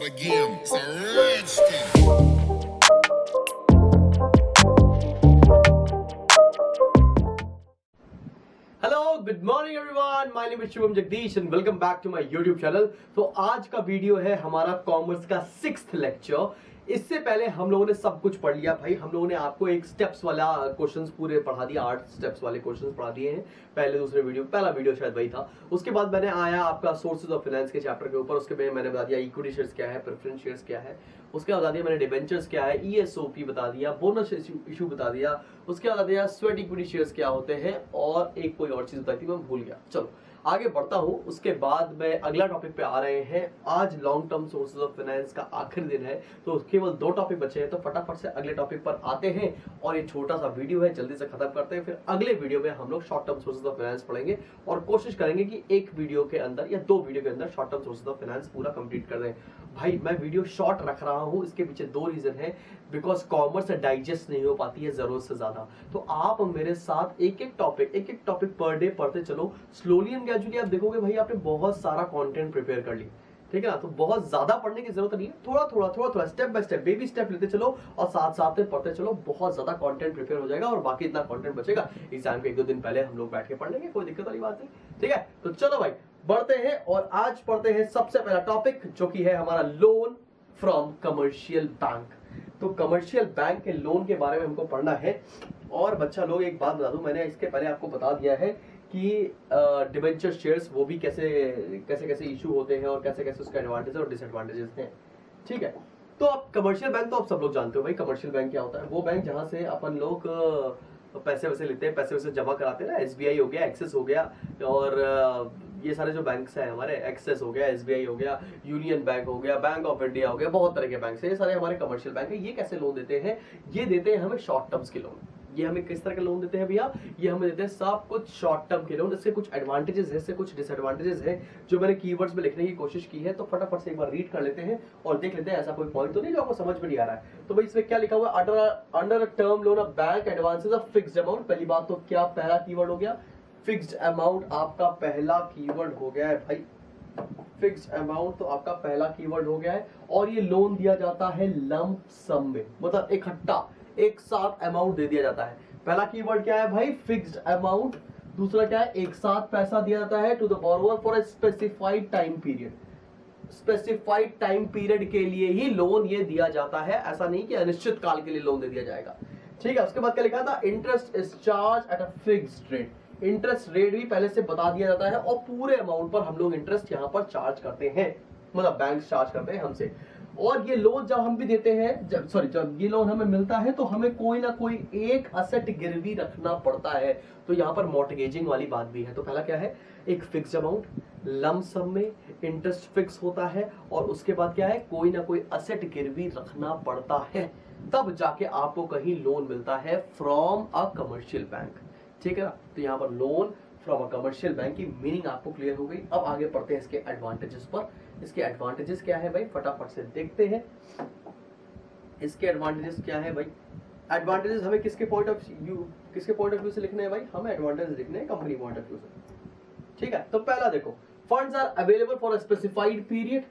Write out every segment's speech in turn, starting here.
start again. It's a rich thing. Hello good morning everyone, my name is Shubham Jagdish and welcome back to my YouTube channel. तो आज का video है हमारा commerce का 6th lecture. इससे पहले हम लोगों ने सब कुछ पढ़ लिया भाई। हम लोगों ने आपको एक स्टेप्स वाला क्वेश्चंस पूरे पढ़ा दिया, 8 स्टेप्स वाले क्वेश्चंस पढ़ा दिए हैं पहले दूसरे वीडियो। पहला वीडियो शायद वही था। उसके बाद मैंने आया आपका सोर्सेज ऑफ फाइनेंस के चैप्टर के ऊपर। उसके बाद मैंने बता दिया इक्विटी शेयर्स क्या है, प्रेफरेंस शेयर्स क्या है। उसके बाद बता दिया मैंने डिबेंचर्स क्या है, ईएसओपी बता दिया, बोनस इशू बता दिया। उसके बाद बता दिया स्वेट इक्विटी शेयर्स क्या होते हैं, और एक कोई और चीज बताई थी मैं भूल गया। चलो आगे बढ़ता हूं। उसके बाद में अगला टॉपिक पे आ रहे हैं। आज long term sources of finance का आखिरी दिन है, तो केवल 2 टॉपिक बचे हैं। तो फटाफट से अगले टॉपिक पर आते हैं, और ये छोटा सा वीडियो है जल्दी से खत्म करते हैं। फिर अगले वीडियो में हम लोग short term sources of finance पढ़ेंगे, और कोशिश करेंगे कि एक वीडियो के अंदर या 2 वीडियो के अंदर short term sources of finance पूरा कंप्लीट कर दें। भाई मैं वीडियो शॉर्ट रख रहा हूं, इसके पीछे 2 रीजन है। बिकॉज कॉमर्स डाइजेस्ट नहीं हो पाती है जरूरत से ज्यादा। तो आप मेरे साथ एक एक टॉपिक पर डे पढ़ते चलो। स्लोली एंड ग्रेजुअली आप देखोगे भाई आपने बहुत सारा कंटेंट प्रिपेयर कर ली, ठीक है ना। तो बहुत ज्यादा पढ़ने की जरूरत नहीं है, थोड़ा step by step baby step लेते चलो, और साथ साथ में पढ़ते चलो। बहुत ज्यादा कंटेंट प्रिपेयर हो जाएगा, और बाकी इतना कंटेंट बचेगा एग्जाम के 1-2 दिन पहले हम लोग बैठ के पढ़ लेंगे, कोई दिक्कत वाली बात नहीं, ठीक है। तो चलो भाई बढ़ते हैं, और आज पढ़ते हैं सबसे पहला टॉपिक जो कि है हमारा लोन फ्रॉम कमर्शियल बैंक। तो कमर्शियल बैंक के लोन के बारे में हमको पढ़ना है। और बच्चा लोग एक बात बता दूं, मैंने इसके पहले आपको बता दिया है कि डिबेंचर शेयर्स वो भी कैसे इशू होते हैं, और कैसे उसके एडवांटेज और डिसएडवांटेजेस हैं, ठीक है। तो अब कमर्शियल बैंक तो आप सब लोग जानते हो भाई। कमर्शियल बैंक क्या होता है? वो बैंक जहां से अपन लोग पैसे वैसे लेते हैं, पैसे वैसे जमा कराते हैं ना। एसबीआई हो गया, एक्सिस हो गया, और ये सारे जो बैंक्स हैं हमारे, एक्सिस हो गया, एसबीआई हो गया, यूनियन बैंक हो गया, बैंक ऑफ इंडिया हो गया, बहुत तरह के बैंक है, ये सारे हमारे कमर्शियल बैंक है। ये कैसे लोन देते हैं? ये देते हैं हमें शॉर्ट टर्म्स के लोन। ये हमें किस तरह के लोन देते हैं भैया? ये हमें देते हैं सब कुछ शॉर्ट टर्म के लोन। इसके कुछ एडवांटेजेस है, इससे कुछ डिसएडवांटेजेस है, जो मैंने कीवर्ड्स में लिखने की कोशिश की है। तो फटाफट से एक बार रीड कर लेते हैं और देख लेते हैं ऐसा कोई पॉइंट तो नहीं जो आपको समझ में नहीं आ रहा है। तो भाई इसमें क्या लिखा हुआ है? Under term loan of bank advances of fixed amount. पहली बात तो क्या पहला कीवर्ड हो गया? फिक्स्ड अमाउंट आपका पहला कीवर्ड हो गया है भाई। फिक्स्ड अमाउंट तो आपका पहला कीवर्ड हो गया है, और ये लोन दिया जाता है लंप सम में, मतलब इकट्ठा एक साथ अमाउंट दे दिया जाता है। पहला कीवर्ड क्या है भाई? Fixed amount. दूसरा क्या है? एक साथ पैसा दिया जाता है to the borrower for a specified time period. Specified time period के लिए ही लोन ये दिया जाता है, ऐसा नहीं कि अनिश्चित काल के लिए लोन दे दिया जाएगा, ठीक है। उसके बाद क्या लिखा था? Interest is charge at a fixed rate. Interest rate भी पहले से बता दिया जाता है, और पूरे अमाउंट पर हम लोग इंटरेस्ट यहाँ पर चार्ज करते हैं, मतलब बैंक चार्ज करते हैं हमसे। और ये लोन जब हम भी देते हैं, जब ये लोन हमें मिलता है, तो हमें कोई ना कोई एक असेट गिरवी रखना पड़ता है। तो यहाँ पर मॉर्टगेजिंग वाली बात भी है। तो पहला क्या है? एक फिक्स अमाउंट, लम सम में इंटरेस्ट फिक्स होता है, और उसके बाद क्या है? कोई ना कोई असेट गिरवी रखना पड़ता है, तब जाके आपको कहीं लोन मिलता है फ्रॉम अ कमर्शियल बैंक, ठीक है ना। तो यहाँ पर loan from a commercial bank की मीनिंग आपको क्लियर हो गई। अब आगे बढ़ते हैं इसके एडवांटेजेस पर। इसके एडवांटेजेस क्या है भाई? फटाफट से देखते हैं इसके एडवांटेजेस क्या है भाई। एडवांटेजेस हमें किसके पॉइंट ऑफ व्यू से लिखने हैं भाई? हमें एडवांटेजेस लिखने हैं कंपनी पॉइंट ऑफ व्यू से, ठीक है। तो पहला देखो, funds are available for a specified period,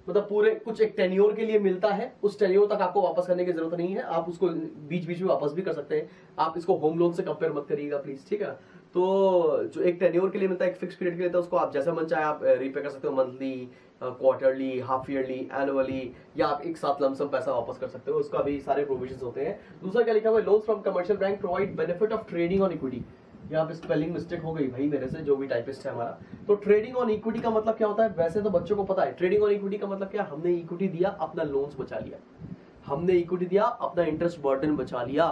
मतलब पूरे कुछ एक टेन्योर के लिए मिलता है। उस टेन्योर तक आपको वापस करने की जरूरत नहीं है, आप उसको बीच बीच में वापस भी कर सकते हैं। आप इसको होम लोन से कंपेयर मत करिएगा प्लीज, ठीक है। तो जो एक टेन्योर के लिए मिलता है, एक फिक्स पीरियड के लिए, तो उसको आप जैसा मन चाहे आप रीपे कर सकते हो, monthly, quarterly, half yearly, annually, या आप एक साथ लमसम पैसा वापस कर सकते हो। उसका भी सारे प्रोविजंस होते हैं। दूसरा क्या लिखा हुआ है? Loans from commercial bank provide benefit of trading on equity. यहाँ पे स्पेलिंग मिस्टेक हो गई भाई मेरे से, जो भी टाइपिस्ट है हमारा। तो ट्रेडिंग ऑन इक्विटी का मतलब क्या होता है? वैसे तो बच्चों को पता है ट्रेडिंग ऑन इक्विटी का मतलब क्या? हमने इक्विटी दिया, अपना लोन्स बचा लिया। हमने इक्विटी दिया, अपना इंटरेस्ट बर्डन बचा लिया,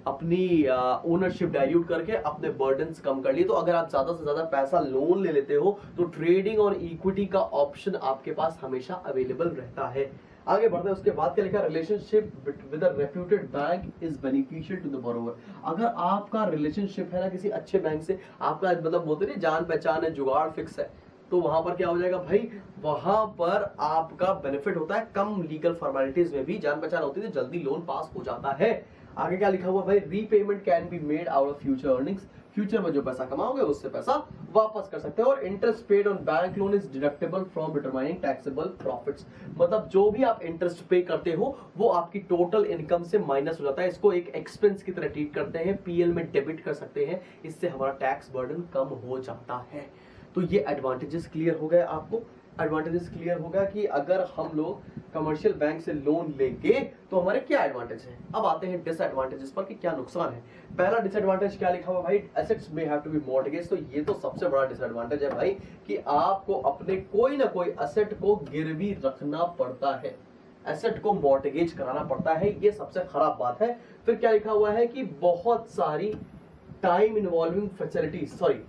अपनी ओनरशिप डाइल्यूट करके अपने बर्डन्स कम कर लिए। तो अगर आप ज्यादा से ज्यादा पैसा लोन ले लेते हो, तो ट्रेडिंग ऑन इक्विटी का ऑप्शन आपके पास हमेशा अवेलेबल रहता है। आगे बढ़ते हैं। उसके बाद क्या लिखा? Relationship with a reputed bank is beneficial to the borrower. अगर आपका रिलेशनशिप है ना किसी अच्छे बैंक से, आपका मतलब बोलते नहीं जान पहचान है, जुगाड़ फिक्स है, तो वहां पर क्या हो जाएगा भाई? वहां पर आपका बेनिफिट होता है, कम लीगल फॉर्मेलिटीज में भी जान पहचान होती है, तो जल्दी लोन पास हो जाता है। आगे क्या लिखा हुआ भाई? Repayment can be made out of future earnings. Future में जो पैसा कमाओगे उससे पैसा वापस कर सकते हो। और interest paid on bank loan is deductible from determining taxable profits, मतलब जो भी आप इंटरेस्ट पे करते हो वो आपकी टोटल इनकम से माइनस हो जाता है। इसको एक एक्सपेंस की तरह ट्रीट करते हैं, पीएल में डेबिट कर सकते हैं, इससे हमारा टैक्स बर्डन कम हो जाता है। तो ये एडवांटेजेस क्लियर हो गए आपको। एडवांटेजेस क्लियर होगा कि अगर हम लोग कमर्शियल बैंक से लोन लेंगे तो हमारे क्या एडवांटेज है। अब आते हैं डिसएडवांटेजेस पर कि क्या नुकसान है। पहला डिसएडवांटेज क्या लिखा हुआ भाई, assets may have to be mortgage. तो ये तो सबसे बड़ा डिसएडवांटेज है भाई कि आपको अपने कोई ना कोई एसेट को गिरवी रखना पड़ता है, एसेट को मॉर्टगेज कराना पड़ता है, ये सबसे खराब बात है। फिर क्या लिखा हुआ है कि बहुत सारी टाइम इन्वॉल्विंग फैसिलिटीज, सॉरी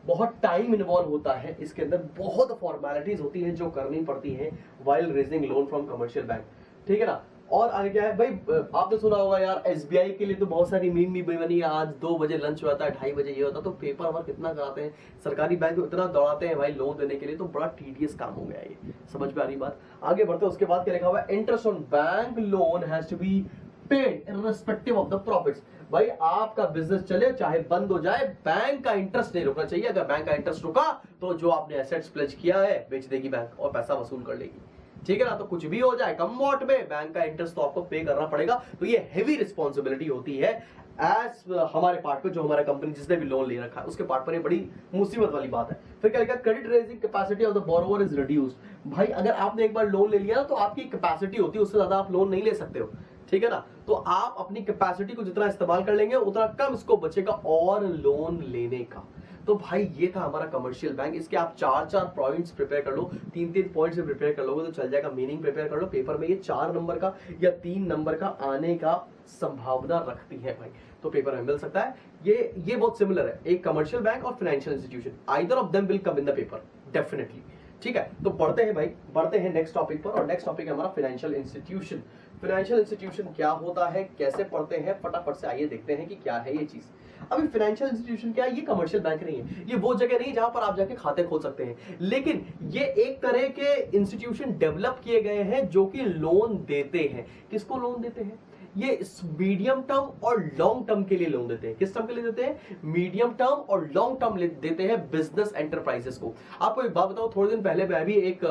बहुत टाइम इन्वॉल्व होता है, इसके अंदर बहुत फॉर्मेलिटीज होती हैं जो करनी पड़ती हैं while raising loan from commercial bank, ठीक है ना। और आगे क्या है भाई, आपने सुना होगा यार एसबीआई के लिए तो बहुत सारी मीम भी बनी है, आज 2 बजे लंच होता है, 2:30 बजे ये होता है, तो पेपर वर्क इतना कराते हैं सरकारी बैंक को, इतना दौड़ाते हैं भाई लोन देने के लिए, तो बड़ा टीडियस काम हो गया है ये। समझ में आ रही बात। आगे बढ़ते हैं, उसके बाद क्या लिखा हुआ है, interest on bank loan has to be paid irrespective of the profits. भाई आपका बिजनेस चले चाहे बंद हो जाए, बैंक का इंटरेस्ट नहीं रुकना चाहिए। अगर बैंक का इंटरेस्ट रुका तो जो आपने एसेट्स प्लेज किया है बेच देगी बैंक और पैसा वसूल कर लेगी, ठीक है ना। तो कुछ भी हो जाए कम वॉट में, बैंक का इंटरेस्ट तो आपको पे करना पड़ेगा। तो ये हेवी रिस्पॉन्सिबिलिटी होती है एज हमारे पार्ट पे, जो हमारा कंपनी जिसने भी लोन ले रखा है उसके पार्ट पर ये बड़ी मुसीबत वाली बात है। फिर क्या लिखा, credit raising capacity of the borrower is reduced. भाई अगर आपने एक बार लोन ले लिया ना तो आपकी कैपेसिटी होती है, उससे ज्यादा आप लोन नहीं ले सकते हो, ठीक है ना। तो आप अपनी कैपेसिटी को जितना इस्तेमाल कर लेंगे उतना कम इसको बचेगा और लोन लेने का। तो भाई ये था हमारा कमर्शियल बैंक। इसके आप 4 पॉइंट्स प्रिपेयर कर लो, 3 पॉइंट्स से प्रिपेयर कर लोगे तो चल जाएगा। मीनिंग प्रिपेयर कर लो, पेपर में ये 4 नंबर का या 3 नंबर का आने का संभावना रखती है भाई, तो पेपर में मिल सकता है। ये बहुत सिमिलर है, एक कमर्शियल बैंक और financial institution, either of them will come in the paper definitely, ठीक है। तो बढ़ते हैं भाई, बढ़ते हैं नेक्स्ट टॉपिक पर, और नेक्स्ट टॉपिक है हमारा फाइनेंशियल इंस्टीट्यूशन। फाइनेंशियल इंस्टीट्यूशन क्या होता है, कैसे पढ़ते हैं, फटाफट से आइए देखते हैं कि क्या है ये चीज। अभी फाइनेंशियल इंस्टीट्यूशन क्या है, ये कमर्शियल बैंक नहीं है, ये वो जगह नहीं जहां पर आप जाके खाते खोल सकते हैं, लेकिन ये एक तरह के इंस्टीट्यूशन डेवलप किए गए हैं जो कि लोन देते हैं। किसको लोन देते हैं, ये मीडियम टर्म और लॉन्ग टर्म के लिए लोन देते हैं। किस टर्म के लिए देते हैं, मीडियम टर्म और लॉन्ग टर्म देते हैं बिजनेस एंटरप्राइजेस को। आपको एक बात बताओ, थोड़े दिन पहले मैं भी एक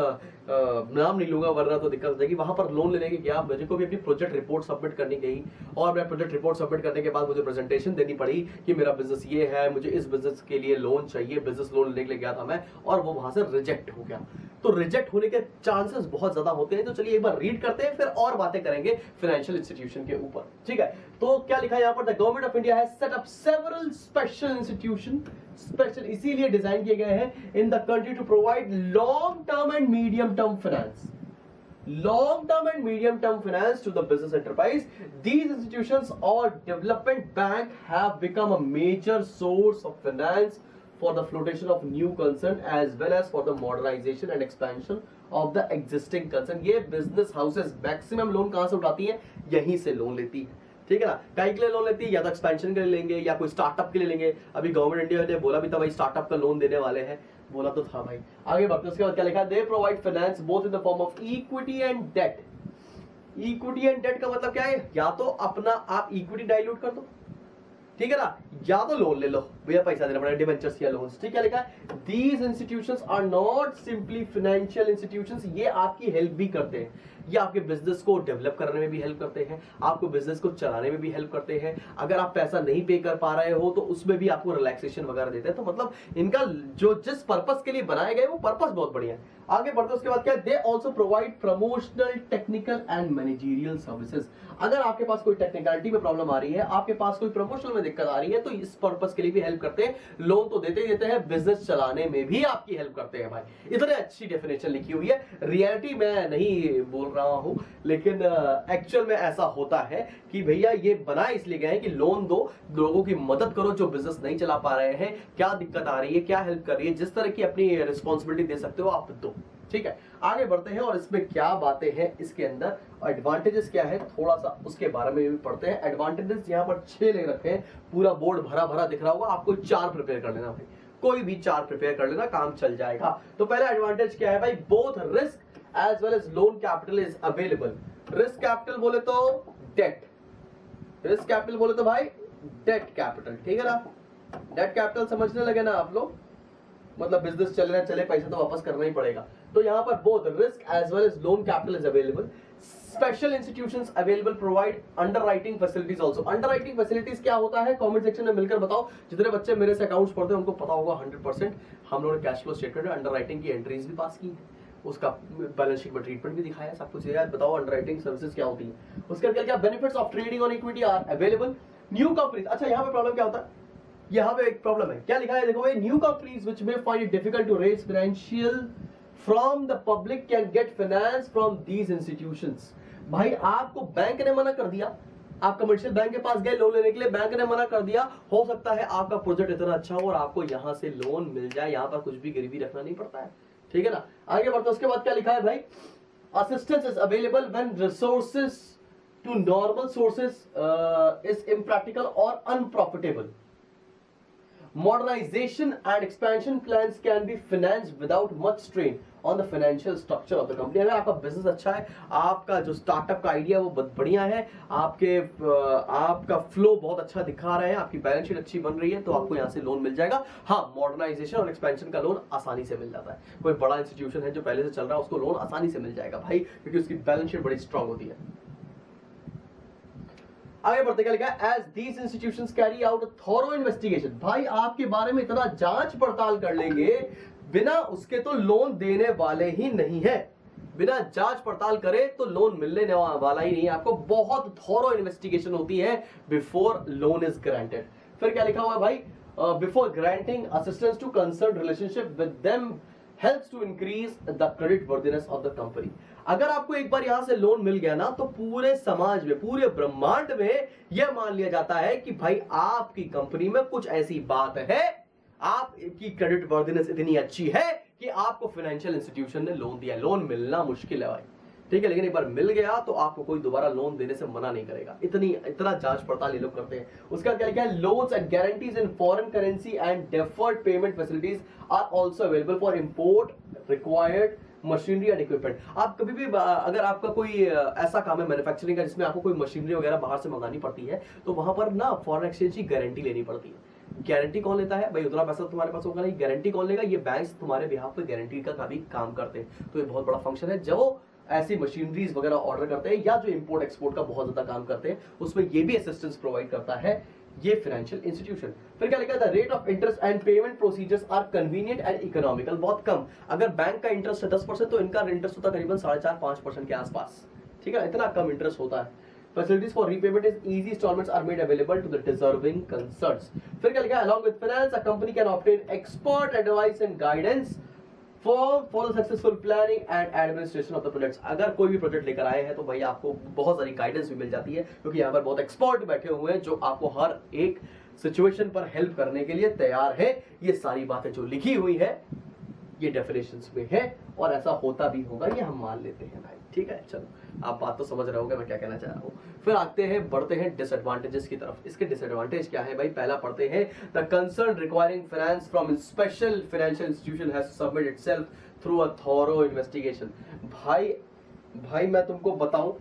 नाम नहीं लूंगा वरना तो दिक्कत हो जाएगी, वहां पर लोन लेने के गया, मुझे को भी अपनी प्रोजेक्ट रिपोर्ट सबमिट करनी गई, और मैं प्रोजेक्ट रिपोर्ट सबमिट करने के बाद मुझे प्रेजेंटेशन देनी पड़ी कि मेरा बिजनेस ये है, मुझे इस बिजनेस के लिए लोन चाहिए, बिजनेस लोन लेने के लिए गया था मैं, और वो वहां से रिजेक्ट हो गया। तो रिजेक्ट होने के चांसेस बहुत ज्यादा होते हैं। तो चलिए एक बार रीड करते हैं, फिर और बातें करेंगे फाइनेंशियल इंस्टीट्यूशन के ऊपर, ठीक है। तो क्या लिखा है यहाँ पर, the government of India has set up several special institution, special इसीलिए डिजाइन किए गए हैं in the country to provide long term and medium term finance, long term and medium term finance to the business enterprise. These institutions or development bank have become a major source of finance for the flotation of new concern as well as for the modernization and expansion of the existing concern. ये business houses maximum loan कहां से उठाती हैं, यहीं से loan लेती है, ठीक है ना। कहीं के लिए लोन लेती है, या तो एक्सपेंशन के लिए लेंगे या कोई स्टार्टअप के लिए लेंगे। अभी गवर्नमेंट इंडिया ने बोला भी था भाई स्टार्टअप का लोन देने वाले हैं, बोला तो था भाई। आगे बढ़ते उसके बाद क्या लिखा है, they provide finance both in the form of equity and debt. Equity and debt का मतलब क्या है, या तो अपना आप इक्विटी डाइल्यूट कर दो, ठीक है ना, या तो लोन ले लो, भैया पैसा देना पड़ेगा, डिबेंचर्स या लोन्स, ठीक है। लिखा है these institutions are not simply financial institutions, ये आपकी हेल्प भी करते हैं, ये आपके बिजनेस को डेवलप करने में भी हेल्प करते हैं, आपको बिजनेस को चलाने में भी हेल्प करते हैं। अगर आप पैसा नहीं पे कर पा रहे हो तो उसमें भी आपको रिलैक्सेशन वगैरह देते हैं। तो मतलब इनका जो जिस पर्पस के लिए बनाए गए वो पर्पस बहुत बढ़िया है। आगे बढ़ते उसके बाद क्या, they also provide promotional, technical and managerial services. अगर आपके पास कोई टेक्निकलिटी में प्रॉब्लम आ रही है, आपके पास कोई प्रमोशनल में दिक्कत आ रही है, तो इस पर्पस के लिए भी हेल्प करते हैं। लोन तो देते ही देते हैं, बिजनेस चलाने में भी आपकी हेल्प करते हैं भाई। इतने अच्छी डेफिनेशन लिखी हुई है, रियलिटी में नहीं बोल रहा हूं, लेकिन एक्चुअल में ऐसा होता है कि भैया ये बनाए इसलिए गए हैं कि लोन दो, लोगों की मदद करो जो बिजनेस नहीं चला पा रहे हैं, क्या दिक्कत आ रही है, क्या हेल्प कर रही है, जिस तरह की अपनी रिस्पॉन्सिबिलिटी दे सकते हो आप दो, ठीक है। आगे बढ़ते हैं और इसमें क्या बातें हैं, इसके अंदर एडवांटेजेस क्या है थोड़ा सा उसके बारे में भी पढ़ते हैं। एडवांटेजेस यहाँ पर 6 ले रखे हैं, पूरा बोर्ड भरा भरा दिख रहा होगा, आपको 4 प्रिपेयर कर लेना भाई, कोई भी 4 प्रिपेयर कर लेना, काम चल जाएगा। तो पहला एडवांटेज क्या है भाई, both risk as well as loan capital is available. Risk capital बोले तो डेट, रिस्क कैपिटल बोले तो भाई डेट कैपिटल, ठीक है ना। डेट कैपिटल समझने लगे ना आप लोग, मतलब बिजनेस चले ना चले पैसे तो वापस करना ही पड़ेगा। तो यहाँ पर both risk as well as loan capital is available. Special institutions available provide underwriting facilities also. Underwriting facilities क्या होता है, कमेंट सेक्शन में मिलकर बताओ। जितने बच्चे मेरे से अकाउंट्स पढ़ते हैं उनको पता होगा 100%। हम लोगों ने कैश फ्लो स्टेटमेंट में अंडरराइटिंग की एंट्रीज भी पास की है, उसका बैलेंस शीट में ट्रीटमेंट भी दिखाया, सब कुछ यार। बताओ अंडरराइटिंग सर्विसेज क्या होती है। उसके क्या क्या benefits of trading on equity are available. New companies, अच्छा यहाँ पे प्रॉब्लम क्या होता है, यहाँ पे एक प्रॉब्लम है, क्या लिखा है देखो भाई, new companies which may find it difficult to raise financial from the public can get finance from these institutions. भाई आपको बैंक ने मना कर दिया, आप कमर्शियल बैंक के पास गए लोन लेने के लिए, बैंक ने मना कर दिया। हो सकता है आपका प्रोजेक्ट इतना अच्छा हो और आपको यहां से लोन मिल जाए, यहां पर कुछ भी गिरवी रखना नहीं पड़ता है, ठीक है ना। आगे बढ़ते उसके बाद क्या लिखा है भाई, assistance is available when resources to normal sources is impractical और unprofitable. Modernization and expansion plans can be financed without much strain on the financial structure of the company। अगर आपका बिजनेस अच्छा है, आपका जो स्टार्टअप का आइडिया वो बहुत बढ़िया है, आपका फ्लो बहुत अच्छा दिखा रहे हैं, आपकी बैलेंस शीट अच्छी बन रही है, तो आपको यहाँ से लोन मिल जाएगा। हाँ, मॉडर्नाइजेशन और एक्सपेंशन का लोन आसानी से मिल जाता है। कोई बड़ा इंस्टीट्यूशन है जो पहले से चल रहा है उसको लोन आसानी से मिल जाएगा भाई, क्योंकि उसकी बैलेंस शीट बड़ी स्ट्रांग होती है। आगे बढ़ते क्या लिखा है, as these institutions carry out thorough investigation. भाई आपके बारे में इतना जांच पड़ताल कर लेंगे, बिना उसके तो लोन देने वाले ही नहीं है। बिना जांच पड़ताल करे तो लोन मिलने वाला ही नहीं है आपको। बहुत थॉरो इन्वेस्टिगेशन होती है बिफोर लोन इज ग्रांटेड। फिर क्या लिखा हुआ है भाई, before granting assistance to concern relationship with them helps to increase the credit worthiness of the company। अगर आपको एक बार यहां से लोन मिल गया ना, तो पूरे समाज में, पूरे ब्रह्मांड में यह मान लिया जाता है कि भाई आपकी कंपनी में कुछ ऐसी बात है, आपकी क्रेडिट वर्दिनेस इतनी अच्छी है कि आपको फाइनेंशियल इंस्टीट्यूशन ने लोन दिया। लोन मिलना मुश्किल है भाई, ठीक है, लेकिन एक बार मिल गया तो आपको कोई दोबारा लोन देने से मना नहीं करेगा। इतना जांच पड़ताल ये लोग करते हैं। उसका क्या लिखा है, loans and guarantees in foreign currency and deferred payment facilities are also available for import required machinery and equipment. आप कभी भी अगर आपका कोई ऐसा काम है मैन्युफैक्चरिंग का जिसमें आपको कोई मशीनरी वगैरह बाहर से मंगानी पड़ती है, तो वहां पर ना फॉरेन एक्सचेंज की गारंटी लेनी पड़ती है। गारंटी कौन लेता है भाई, उतना पैसा तुम्हारे पास होगा नहीं, गारंटी कौन लेगा, ये बैंक्स तुम्हारे बिहाफ पे गारंटी का भी काम करते हैं। तो ये बहुत बड़ा फंक्शन है। जो ऐसी मशीनरीज वगैरह ऑर्डर करते हैं या जो इंपोर्ट एक्सपोर्ट का बहुत ज्यादा काम करते हैं, उसमें ये भी असिस्टेंस प्रोवाइड करता है ये फाइनेंशियल इंस्टीट्यूशन। फिर क्या लिखा था, rate of interest and payment procedures are convenient and economical. बहुत कम, अगर बैंक का इंटरेस्ट है 10% तो इनका इंटरेस्ट होता है करीबन 4.5-5% के आसपास, ठीक है, इतना कम इंटरेस्ट होता है। Facilities for repayment is easy installments are made available to the deserving concerns। फिर क्या लिखा है, along with finance a company can obtain expert advice and guidance for the successful planning and administration of the projects। अगर कोई भी project लेकर आए हैं तो भाई आपको बहुत सारी गाइडेंस भी मिल जाती है, क्योंकि यहाँ पर बहुत एक्सपर्ट बैठे हुए हैं जो आपको हर एक सिचुएशन पर हेल्प करने के लिए तैयार है। ये सारी बातें जो लिखी हुई है ये डेफिनेशंस में है और ऐसा होता भी होगा, ये हम मान लेते हैं भाई, ठीक है। चलो आप बात तो समझ रहे होंगे मैं क्या कहना चाह रहा हूँ। फिर आते हैं, बढ़ते हैं डिसएडवांटेजेस की तरफ। इसके डिसएडवांटेज क्या है भाई, पहला पढ़ते हैं, the concern requiring finance from special financial institution has to submit itself through a thorough investigation. भाई मैं तुमको बताऊं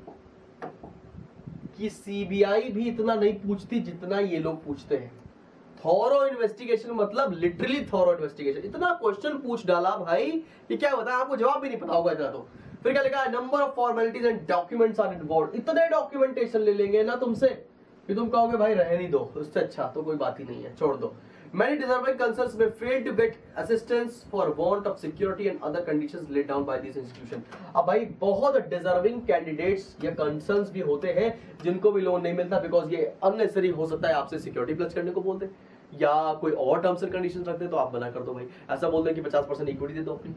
कि सीबीआई भी इतना नहीं पूछती जितना ये लोग पूछते हैं। थॉरो इन्वेस्टिगेशन मतलब लिटरली थॉरो इन्वेस्टिगेशन, इतना क्वेश्चन पूछ डाला भाई कि क्या बताया, आपको जवाब भी नहीं पता होगा इतना तो। फिर क्या लिखा है, number of formalities and documents are involve. इतने डॉक्यूमेंटेशन ले लेंगे ना तुमसे कि तुम कहोगे भाई रहने दो, उससे अच्छा तो कोई बात ही नहीं है, छोड़ दो। Many deserving concerns may fail to get assistance for want of security and other conditions laid down by these institutions। अब भाई बहुत डिजर्विंग कैंडिडेट्स या कंसर्न्स भी होते हैं जिनको भी लोन नहीं मिलता, बिकॉज ये अननेसेसरी हो सकता है, आपसे सिक्योरिटी प्लस करने को बोलते या कोई और टर्म्स एंड कंडीशंस रखते तो आप मना कर दो भाई। ऐसा बोलते हैं कि 50% इक्विटी दे दो अपनी,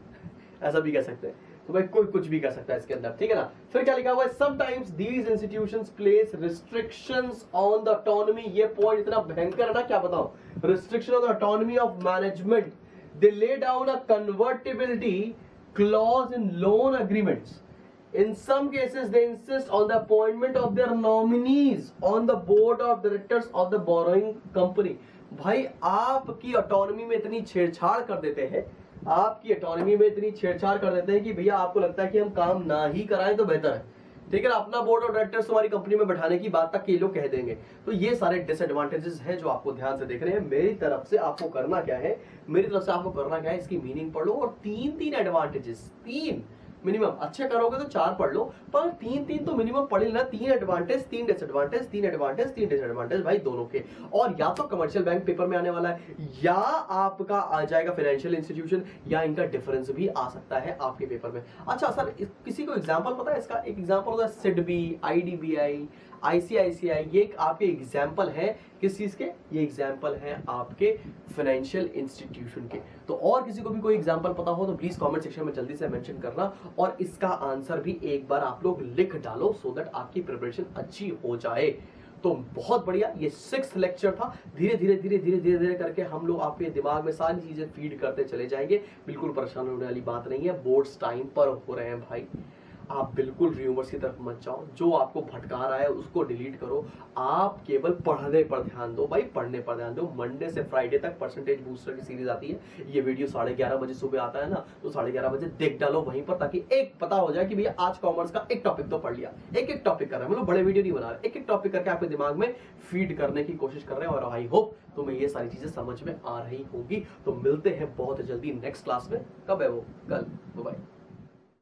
ऐसा भी कह सकते हैं। तो भाई कोई कुछ भी कर सकता है इसके अंदर, ठीक है ना। फिर क्या लिखा हुआ है, sometimes these institutions place restrictions on the autonomy. ये पॉइंट इतना भयंकर है ना, क्या बताऊं, restriction on the autonomy of management. They lay down a convertibility clause in loan agreements. In some cases, they insist on the appointment of their nominees on the board of directors of the borrowing company। भाई आपकी autonomy में इतनी छेड़छाड़ कर देते हैं, आपकी autonomy में इतनी छेड़छाड़ कर देते हैं कि भैया आपको लगता है कि हम काम ना ही कराएं तो बेहतर है। ठीक है ना, अपना बोर्ड ऑफ डायरेक्टर्स तुम्हारी कंपनी में बैठाने की बात तक ये लोग कह देंगे। तो ये सारे डिसएडवांटेजेस हैं जो आपको ध्यान से देख रहे हैं। मेरी तरफ से आपको करना क्या है, इसकी मीनिंग पढ़ लो और तीन एडवांटेजेस, तीन मिनिमम, अच्छे करोगे तो 4 पढ़ लो, पर तीन तो मिनिमम पढ़ लेना। 3 एडवांटेज 3 डिसएडवांटेज, 3 एडवांटेज 3 डिसएडवांटेज भाई दोनों के। और या तो कमर्शियल बैंक पेपर में आने वाला है, या आपका आ जाएगा फाइनेंशियल इंस्टीट्यूशन, या इनका डिफरेंस भी आ सकता है आपके पेपर में। अच्छा सर, किसी को एग्जाम्पल पता है इसका? एक एग्जाम्पल होता है सिडबी, IDBI, ICICI, ये आपके एग्जाम्पल है किस चीज के? ये एग्जाम्पल है आपके फाइनेंशियल इंस्टीट्यूशन के। तो और किसी को भी कोई एग्जाम्पल पता हो तो प्लीज कमेंट सेक्शन में जल्दी से मेंशन करना, और इसका आंसर भी एक बार आप लोग लिख डालो सो दैट आपकी प्रिपरेशन अच्छी हो जाए। तो बहुत बढ़िया, ये 6th लेक्चर था। धीरे धीरे करके हम लोग आपके दिमाग में सारी चीजें फीड करते चले जाएंगे। बिल्कुल परेशान होने वाली बात नहीं है, बोर्ड्स टाइम पर हो रहे हैं भाई। आप बिल्कुल र्यूमर्स की तरफ मत जाओ, जो आपको भटका रहा है उसको डिलीट करो। आप केवल पढ़ने पर ध्यान दो भाई, पढ़ने पर ध्यान दो। मंडे से फ्राइडे तक परसेंटेज बूस्टर की सीरीज आती है। ये वीडियो 11:30 बजे सुबह आता है ना, तो 11:30 बजे देख डालो वहीं पर, ताकि एक पता हो जाए कि भैया आज कॉमर्स का एक टॉपिक तो पढ़ लिया। एक टॉपिक कर रहे हैं, मतलब बड़े वीडियो नहीं बना रहे, एक टॉपिक करके आपके दिमाग में फीड करने की कोशिश कर रहे हैं। और आई होप तुम्हें ये सारी चीजें समझ में आ रही होगी। तो मिलते हैं बहुत जल्दी नेक्स्ट क्लास में। कब है वो? कल। बाय।